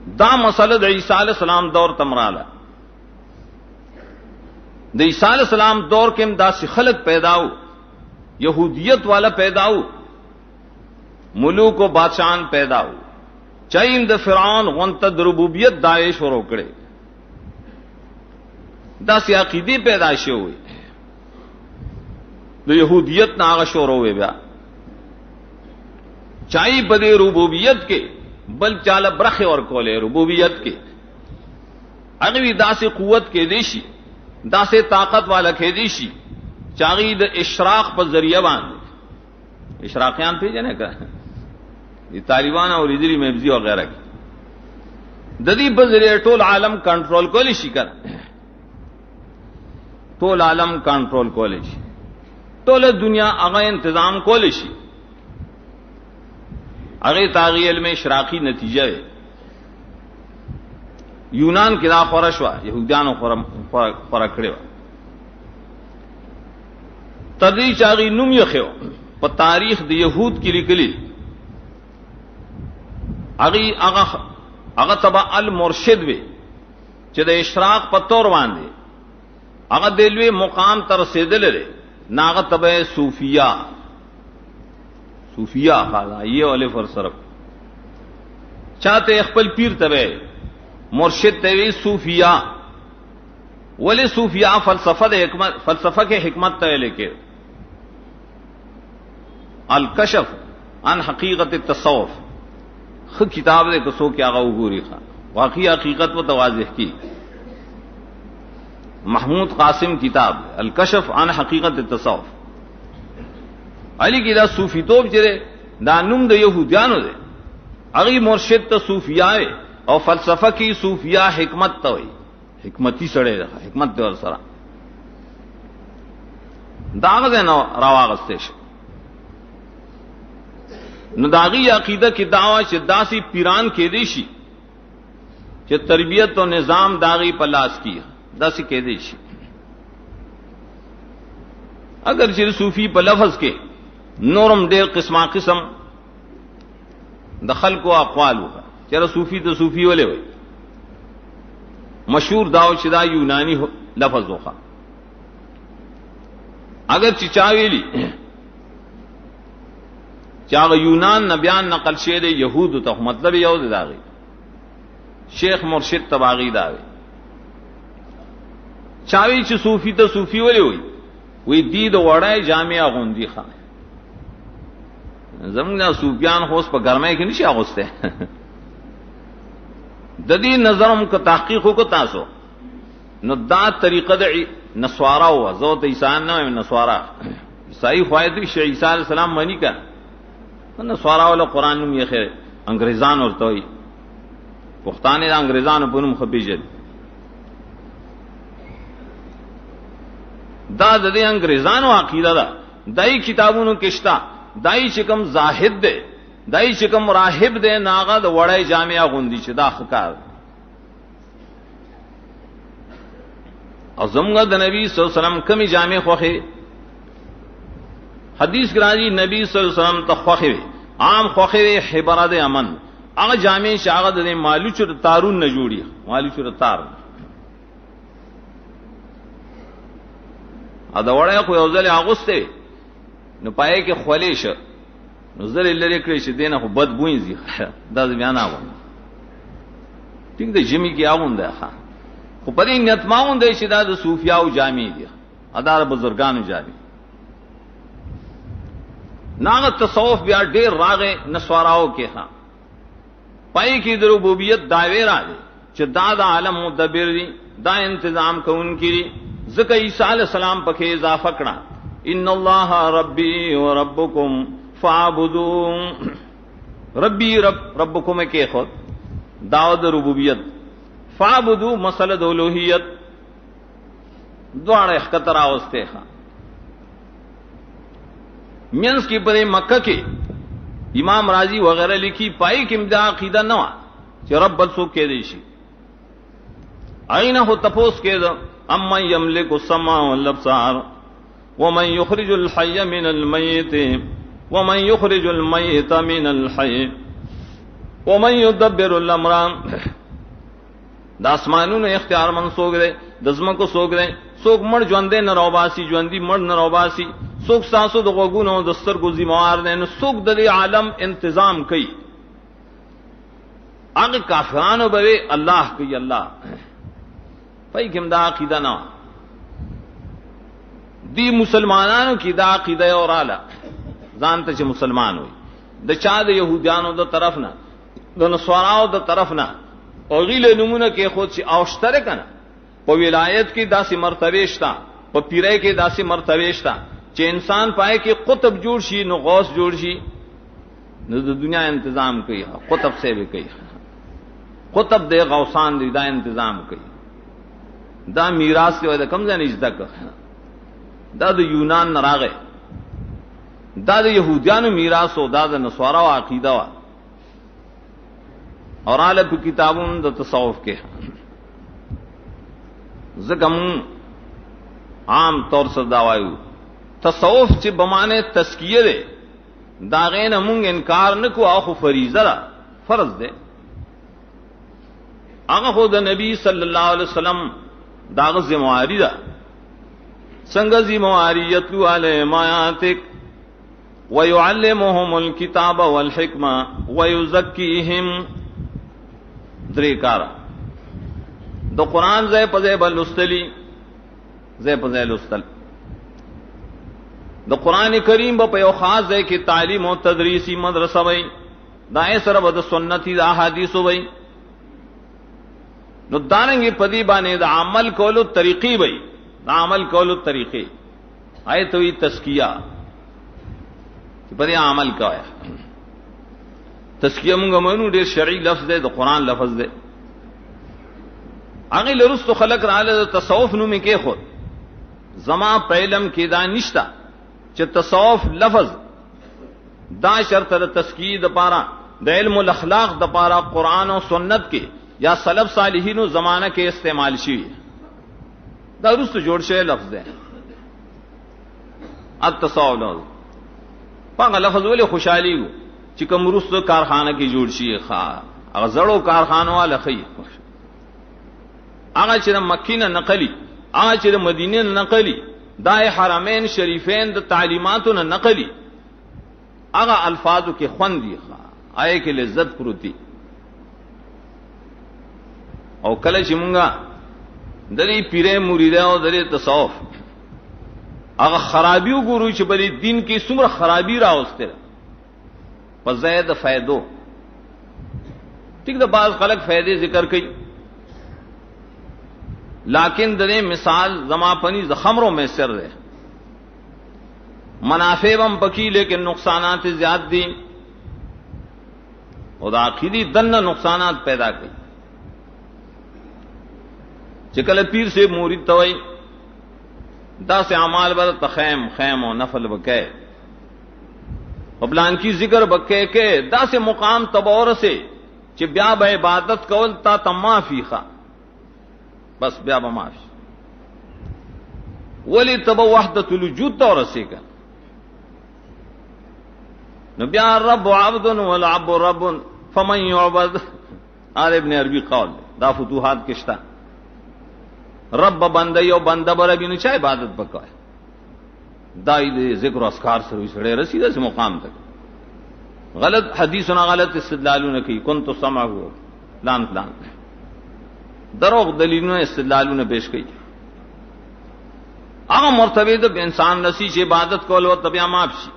دا مسله د عیسی علیہ السلام دور تمراله د عیسی علیہ السلام دور کې هم داسې خلق پیداو یہودیت والا پیداو ملوک و بادشاہان پیداو چاہیم د فرعون غنت د ربوبیت دعوی شروع کړي داسې عقیده پیدا شوی د یہودیت نه هغه شروع وی بیا چای بده ربوبیت کې بل چاله برخه ور کوله ربوبیت کې هغه وی داسې قوت کې دیشي داسې طاقت والا کې دیشي چاغي د اشراق په ذریعہ باندې اشراقیان پیژنه کا دي طالبان او ریدری مبزی وغیرہ کی د دې په ذریعہ ټول عالم کنټرول کولی شي کړه ټول عالم کنټرول کولی شي ټول دنیا هغه تنظیم کولی شي هغه تاغی علم اشراقی نتیجه ہے یونان کې دا خورا شو يهودانو خورا کړو تدری چاغي نوم یې خو په تاریخ د يهود کې لیکلي هغه تبع المرشد وي چې د اشراق په تور باندې هغه دلوي مقام تر رسیدل لري ناغه تبع صوفیا خالا یہ والے فر صرف چاہتے خپل پیر تبع مرشد تبع صوفیا ولی صوفیا فلسفہ کے حکمت تبع لیکے الکشف عن حقیقت التصوف خود کتاب دے کسو کیا غوری خان واقعی حقیقت و توازح کی محمود قاسم کتاب الکشف عن حقیقت التصوف علی کی دا صوفی توب چرے دا نوم د یہودیانو دے اغی مرشد تا صوفیاء او فلسفہ کی صوفیاء حکمت تا ہوئی حکمتی سڑے رہا حکمت تے ورسرا داغذ ہے نو رواغستیش نو داغی عقیدہ کی دعوی چھ داسی پیران کے دیشی چھ تربیت و نظام داغی پلاس کی داسی کے دیشی اگر چھ صوفی پا لفظ کے نورم ډیر قسم د خلکو اقوال وکړه چېرې صوفي ته صوفي ولې وي مشهور داو چې دا یونانی لفظ وکړه اگر چې چا ویلي چې هغه یونان نه بیان نقل شوی دی یهودو ته مطلب یو دی داغي شیخ مرشد تباغی داوي چاوی چې صوفي ته صوفي ولې وي وی دی د وړای جامع غوندي خان زمونږ صوفیان خوس په ګرمای کې نشي اغوسته د دې نظرم کو تحقیق کو تاسو نو دا طریقه د نسوارا هوا زوت عیسان نه نسوارا عیسائی خوایدی شیخ عیسی علیہ السلام مانی کا نسوارا ول قران نوم یې خیر انګریزان ورته وي پښتانه د انګریزانو په نوم خپېجل دا د دې انګریزانو عقیده ده دای کتابونو کې شتا دای چې کوم زاهد دی دای چې کوم راهب دی ناغه د وړای جامعہ غوندي چې دا خکار اعظمغه د نبی صلی الله علیه وسلم کمی جامع خوخه حدیث راځي نبی صلی الله علیه وسلم ته خوخه عام خوخه حبره د امن هغه جامع شاغه د مالو چر تارون نه جوړي مالو چر تار ا دا وړای خو یو ځل اغوسته نو پای کې خولې شه نو زری لري کړی چې دینه خو بد بوینځي دا بیان آو ټینګ د جمی کې آونده ښا خو په دې نیت ماونده چې دا د صوفیاو جامع دي ادار بزرګانو جامع ناغه تصوف بیا ډیر راغه نسواراو کې ښا پای کې د ربوبیت دعوی راځي چې دا د عالم مدبر دي دا تنظیم کوونکي ځکه عیسی علیہ السلام پکې اضافه کړه ان اللہ ربی و ربکم فاعبدون ربی ربکم کے خود دعوت ربوبیت فاعبدو مسئلہ الوہیت دوڑ اخکتر آوستے خان مینس کی پر مکہ کے امام راضی وغیرہ لکھی پائی کہ دا عقیدہ نوا کہ رب بلسو کے دیشی آئینہ ہو تپوس کے دا اما یملک السماع والابصار ومن يخرج الحي من الميت ومن يخرج الميت من الحي ومن يدبر الامر د اسمانونو اختیار من سوګ دی د زمکو سوګ دی څوک مړ ژوندې نه راوباسي ژوندې مړ نه راوباسي څوک ساسو د غوګونو د سترګو ذمہوار دی نو څوک د عالم انتظام کوي هغه کافرانو به الله کوي الله پای کوم دا عقیده نه دی مسلمانانو کی دا عقیده اوراله ځان ته چې مسلمان وي د چا د يهودانو د طرف نه د نصاراو د طرف نه او غیله نمونه کې خود چې اوشتره کنه په ولایت کې داسې مرتبه شته په پیرای کې داسې مرتبه شته چې انسان پای کې قطب جوړ شي نو غوث جوړ شي نو د دنیا تنظیم کوي قطب سے به کوي قطب د غوثان دی دا تنظیم کوي دا میراث دی دا کم ځای نه زده دا د یونان نه راغی دا د يهودانو میراث او دا د نصاراو عقیده وا اور اعلی په کتابونو د تصوف کې زکم عام طور سره دا وایو تصوف چې بمانه تزکیه ده دا غین مونږ انکار نکو او خو فریضه ده فرض ده هغه خو د نبی صلی الله علیه وسلم داغه ذمہواری ده څنګه ذمہواری یتلو علیهم آیاتک ويعلمهم الكتاب والحکمه ويزکیهم درې کارا د قران ځای په ځای بلستلی ځای په ځای لستل د قران کریم په یو خاص ځای کې تعلیم او تدریسی مدرسه وای دای سره د سنتي د احادیث وای نو دانګي پدی باندې د عمل کولو طریقې وای د عمل کولو طریقې آیت وی تزکیہ چې پدی عمل کاوه تزکیہ مونږ مونږ ډېر شرعي لفظ دی د قران لفظ دی هغه لرستو خلق رااله تصوف نوم کې خود زما پهلم کې دا نشتا چې تصوف لفظ دا شرط د تزکیه د پاره د علم الاخلاق د پاره قران او سنت کې یا سلف صالحینو زمانہ کې استعمال شي دا رستو جوړ شوی لفظ دی التصوف پاغه لفظ ولې خوشحالي چې کوم رستو کارخانه کې جوړ شي ښا هغه زړو کارخانو والا خي هغه چې د مکې نه نقلی هغه چې د مدینې نه نقلی دای حرمین شریفین د تعلیماتو نه نقلی هغه الفاظو کې خوندي آئے کې لذت پروتي او کله چې مونږه درې پیره مریده او درې تصوف هغه خرابي وګورو چې بلې دین کې څومره خرابي راوسته په زید فائدو ٹھیک ده بعض خلک فائدې ذکر کوي لیکن درې مثال زما پنی زخمرو میں سر ہے منافع بم پکی لیکن نقصانات زیاد دي او دا عقیدی دن نقصانات پیدا کړي چې کله پیر سے مرید توي دا سے اعمال بر تخیم خیم او نفل وکای پبلان کی ذکر بکے کے دا سے مقام تبور سے چې بیا به عبادت کول تا تمافی خا بس بیا به معاف ولی تب وحدت الوجود تور سیکا نو بیا رب عبد والعبد رب فمن يعبد آل ابن عربی قول دا فتوحات کشتا رب بنده یو بنده بربی نو چا عبادت بکوائے دائی دے ذکر و اسکار سروی سڑے رسیدہ سے مقام تک غلط حدیثنا غلط استدلالوں کی کنتو سمعہو لانت لانت دروغ دلیلونه استدلالونه پیش کړي هغه مرتبه د انسان نسی چې عبادت کول او تبیا معاف شي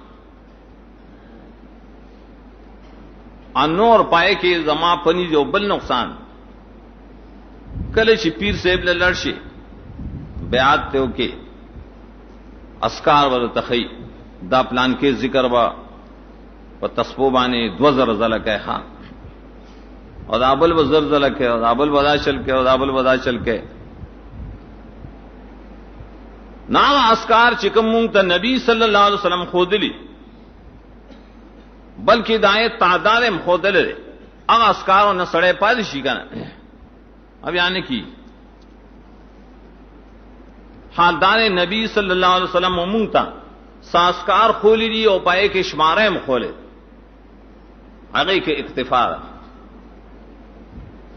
انور پای کې زما پنی جو بل نقصان کله چې پیر صاحب له لړشي بیعت ته وکي اسکار ورته خي دا پلان کې ذکر وا په تسبو باندې 2000 زله کوي ها اور ابل و زلزلہ کے اور ابل ودا چل کے اور ابل ودا چل کے نا اسکار چکم ته نبی صلی اللہ علیہ وسلم خودلی بلکہ دایت تعداد میں خودل هغه اسکارو نه سړې پاد شي کنه اب یعنی کی حالدار نبی صلی اللہ علیہ وسلم مونږ ته ساسکار خولی دی او پای کې شماره هم خوله هغه کې اکتفا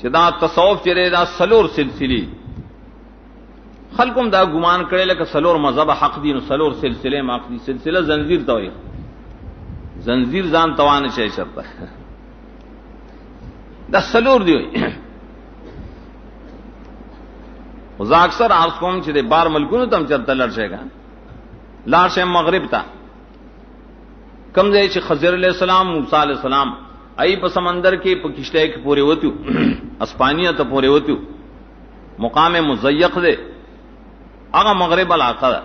چې دا تصوف چره دا سلور سلسله خلقم دا ګمان کړي لکه سلور مذهب حق دي نو سلور سلسله معقول دي سلسله زنجیر ته وي زنجیر ځان توانه شي شرط دا سلور دی او زه اکثر عرض کوم چې د بار ملکونو تم چرته لړ شيګا لار شه مغرب ته کم ځای چې خضر علیہ السلام موسی علیہ السلام ای په سمندر کې په کشته کې پورې وتیو اسپانیا ته پورې وتیو مقام مزیق دی هغه مغرب علاقه ده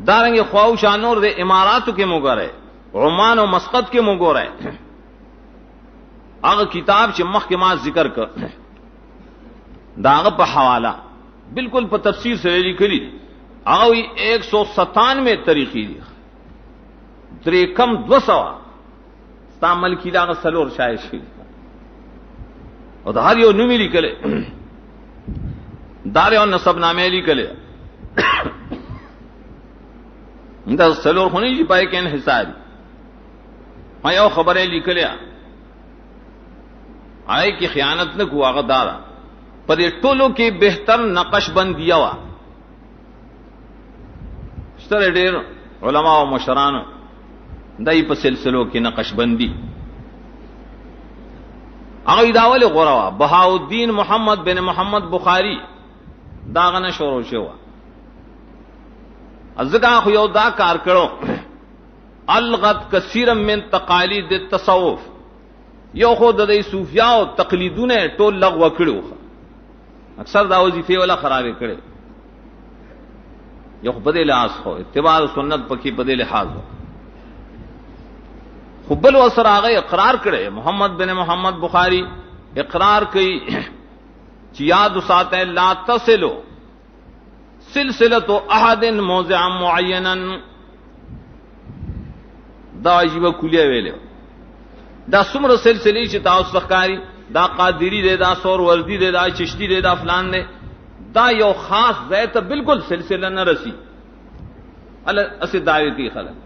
دارنګ خواو شانور د اماراتو کې موګره عمان او مسقط کې موګره هغه کتاب چې مخکې ما ذکر کړ داغه په حواله بالکل په تفسیر سره لیکلي هغه 197 طریقې دي درې کم 200 استعمال کی داغه سلور شای شي او د هر یو نوم لیکل دار او نسب نامې لیکل دا سلور خونی چې پای کې انحصار ما یو خبره لیکلیا آی کی خیانت نه کو هغه دارا پر ټولو کې بهتر نقش بندیا وا ستر ډېر علما او مشران دای په سلسلو کې نقش بندي هغه داول غوروا بهاءالدین محمد بن محمد بخاری داغه نه شروع شو ازګه خو یو دا کار کړو الغت کثیر من تقالید التصوف یو خو د صوفیا او تقلیدونه ټول لغوه کړو اکثر دا وظیفه ولا خرابې کړي یو په دې لاس خو اتباع سنت پکې په دې لحاظ خو بل وسره هغه اقرار کړي محمد بن محمد بخاری اقرار کوي چې یاد ساته لا تصلو سلسله احد موضع معینا دا عجیب کلیه ویلو دا څومره سلسله چې تاسو ښکاری دا قادری دی دا سور وردی دی دا چشتی دی دا فلان دی دا یو خاص ځای ته بالکل سلسله نه رسی ال اسه دایي کی خلک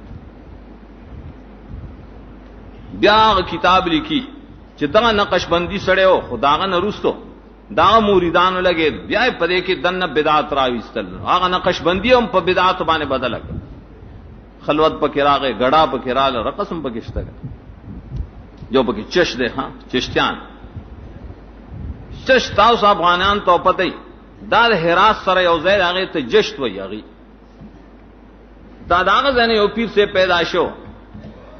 بیا کتاب لیکي چې دا نقش بندي سړیو خداغه نرستو دا مریدانو لګي بیا په دې کې دنه بدعت راويستل هغه نقش بندي هم په بدعت باندې بدل کړ خلوت پکې راغې غړا پکې رااله رقصم پکې شته جو پکې چش ده ها چشتیان چش تاسو افغانان ته پته دا هرات سره یو ځای هغه ته جشت وي هغه دا داغه ځنه یو پیر سے پیدا شو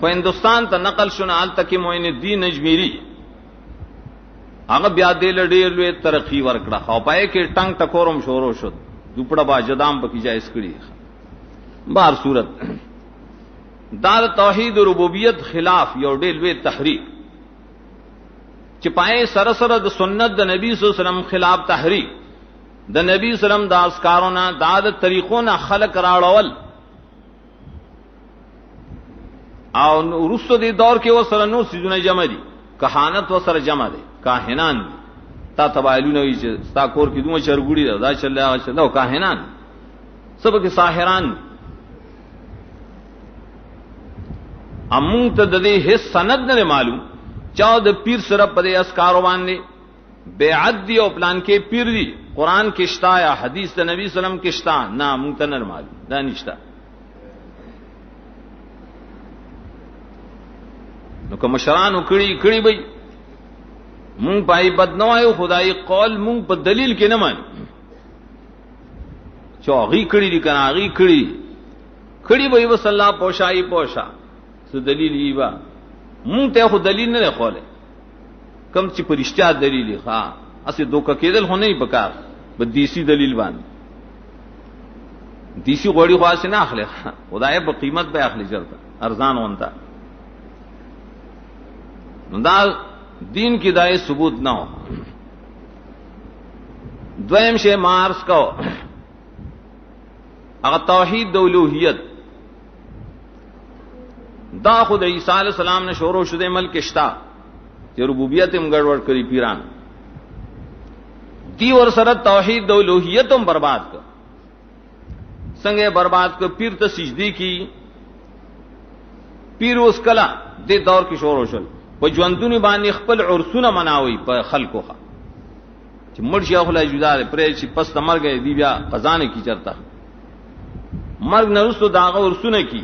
په هندستان ته نقل شونه ال تکي معین الدین اجمیری هغه بیا دې لډیر لوی ترقی ورکړه خو پای کې ټنګ ټکورم شورو شو دوپړه با جدام پکې جایز کړی بهر صورت دا توحید ربوبیت خلاف یو ډېر لوی تحریک چې پای سره سره د سنت د نبی صلی الله علیه وسلم خلاف تحریک د نبی صلی الله علیه وسلم د اسکارونه د طریقونو خلق راړول او ورستو دی دور کې وسره نو سيزونه جمع دي کہانت وسره جمع دي کاهنان تا تبایلونه وي چې ستا کور کې دوه چرګوړي دا چلو کاهنان سبا کې ساحران امون ته د دې هیڅ سند نه معلوم چا د پیر سره په اسکارو باندې بیعت دی او پلان کې پیر دی قران کې شتا یا حدیث د نبی سلام کې شتا نه مونږ ته نه معلوم دا نشتا نو کوم شران کړي به مونږ پای بدنوایو خدای قول مونږ په دلیل کې نه مانی چاغي کړي دي کنه غي کړي به وصلی الله پوشای پوشا څه دلیل ایوا مونږ ته خو دلیل نه خوله کم چې پرشتیا دلیل ښا اسه دوکه کېدل هو نه پکار به دیسی دلیل باندې دیسی غوړي خاص نه اخلي خدای په قیمت به اخلي چرته ارزان ونتا دا دین کی دای ثبوت نہ ہو دویم شے مارس کو اگر توحید اولوہیت دا خود عیسی علیہ السلام نے شروع شدہ ملک اشتا کہ ربوبیت ہم گڑبڑ کری پیران دی اور سرت توحید اولوہیت ہم برباد کر سنگے برباد کر پیر تا سجدی کی پیر اس کلا دے دور کی شروع شل په ژوندونی باندې خپل عرسونه مناوي په خلکو ها چې مرشي خلای جدا پرې چې پس مرګ دی بیا قزانه کی چرتا مرګ نرسو داغه عرسونه کی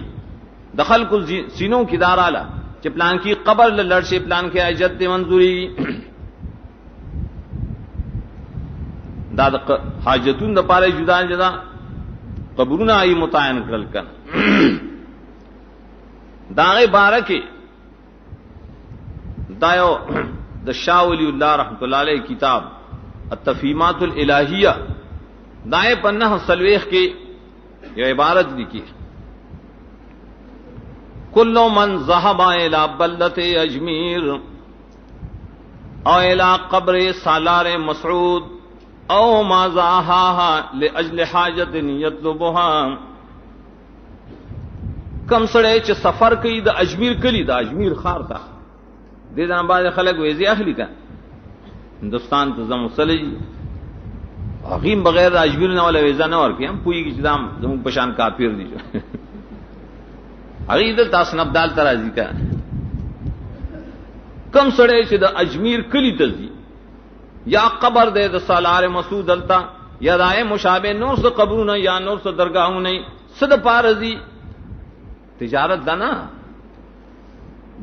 د خلکو سینو کی داراله چې پلان کی قبر لړشي پلان کې اجت منظوري دا د حاجتون د پاره جدا جدا قبرونه ای متعین کړل کن داغه بارکه دایو د شاه ولی الله رحمت الله علیه کتاب التفهیمات الالهیہ دائے پنہ سلویخ کی یہ عبارت لکھی کل من ذهب الى بلدة اجمیر او الى قبر سالار مسعود او ما زاہاها لاجل حاجت یطلبها کم سڑے چ سفر کی د اجمیر کلی د اجمیر خار تا دې دان باز خلک ویزی اخلی کا ہندوستان ته زمو سلی غیم بغیر اجمیر نه ولا ویزا نه ورکی هم پوی کی دام زمو پشان کافر دي اغه د تاسو نبدال ترازی کا کم سړی چې د اجمیر کلی ته ځي یا قبر دې د سالار مسعود دلتا یا رائے مشابه نور څه قبرونه یا نور څه درگاهونه صد پارزي تجارت دا نه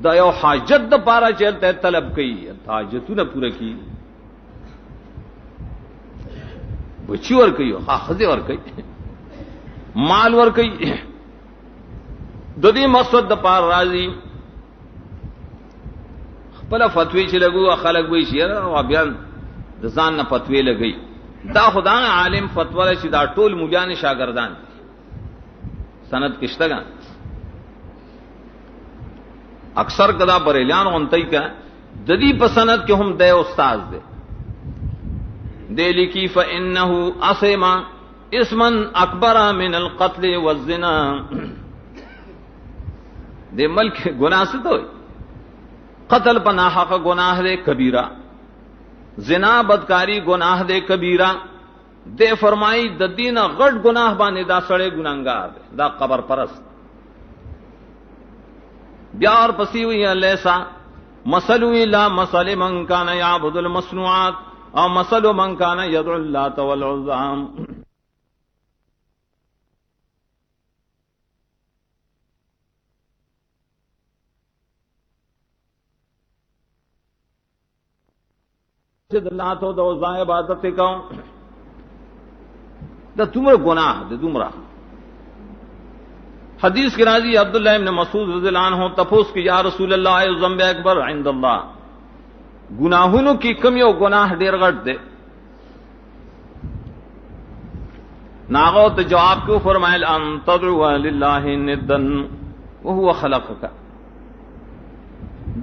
دا یو حاجت د پارا چلته طلب کوي حاجتونه پوره کی بچی ور کوي خاصه ور کوي مال ور کوي د دې مقصد د پار راضي خپل فتوی چې لګو خلک وایي شي او بیان د ځان نه فتوی لګي دا خدای عالم فتوا چې دا ټول مولیان شاګردان سند کشتګان اکثر کدا بریلیان غنتی کا ددی پسند کہ ہم دے استاد دے دے لکی فإنه أصم اسما اکبر من القتل والزنا دے ملک گناہ سے تو قتل پناہ کا گناہ دے کبیرہ زنا بدکاری گناہ دے کبیرہ دے فرمائی ددین غٹ گناہ بانے دا سڑے گناہگار دا قبر پرست بیا اور پسی ہوئی لیسا مسلو الا مسل من کان یعبد المصنوعات او مسل من کان یدعو اللات والعزام چې د لات او د عزا عبادت کوم دا تمره گناہ دے تمره حدیث کے راضی عبداللہ ابن مسعود رضی اللہ عنہ تپوس کی یا رسول اللہ ذنب اکبر عند اللہ گناہوں کی کمی و گناہ ډیر غټ دے ناغو تو جواب کو فرمائل ان تدعو للہ ندا وهو خلقک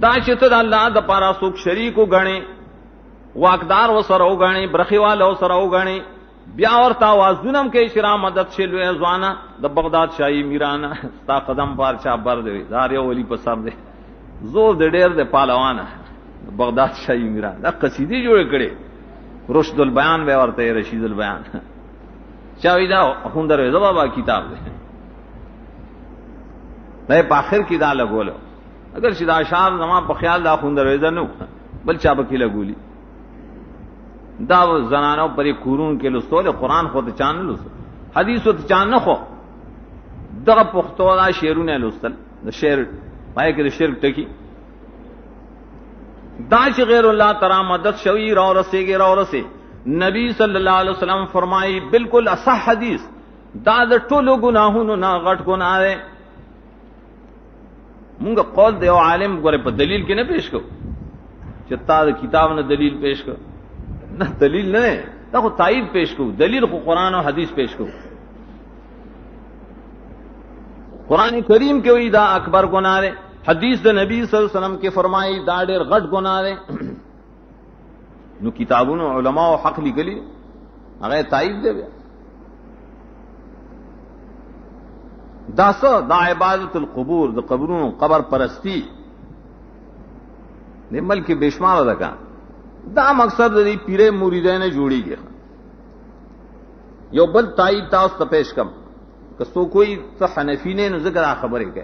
دا چې ته اللہ د پارا سوک شریک وګڼي واقدار وسره وګڼي برخیوال وسره وګڼي بیا ورتا وازونم کې شرا مدد شلوې ځوانا د بغداد شاهي میرانا ستا قدم پار چا بر دی زار یو ولی په سر دی زور د ډېر د پهلوانه بغداد شاهي میرانا دا قصیدې جوړ کړي رشد البیان به ورته رشید البیان چاوی دا خوندر وې بابا کتاب دی نه په اخر کې دا لګول اگر شدا اشعار زما په خیال دا خوندر وې نو بل چا به کې لګولي دا زنانو پرې کورون کې لستول قرآن خو ته چان لست حدیث ته چان نه خو دغه پښتو دا شعرونه لستل د شعر پای کې د شرک ټکی دا چې غیر الله تعالی مدد شوی را رسېږي را رسې نبی صلی الله علیه وسلم فرمایي بالکل اصح حدیث دا د ټولو گناهونو نه غټ ګناه ده مونږ قول دی او عالم ګوره په دلیل کې نه پیش کو چې تا د کتاب نه دلیل پیش کو نہ دلیل نہ دا خو تائید پیش کو دلیل خو قرآن و حدیث پیش کو قرآن کریم کے وی دا اکبر گناہ دے حدیث دا نبی صلی اللہ علیہ وسلم کے فرمائی دا ډیر غټ گناہ دے نو کتابونو علماء و حق لکلی هغه تائید دے بیا دا سو دا عبادت القبور دا قبرونو قبر پرستی دے ملک بشمار دکا دا مقصد دی پیرے مریدین جوڑی گیا یو بل تائید تاس تپیش کم کسو کوئی تو حنفی نے ذکر خبریں کہ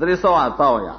308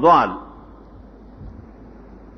ضال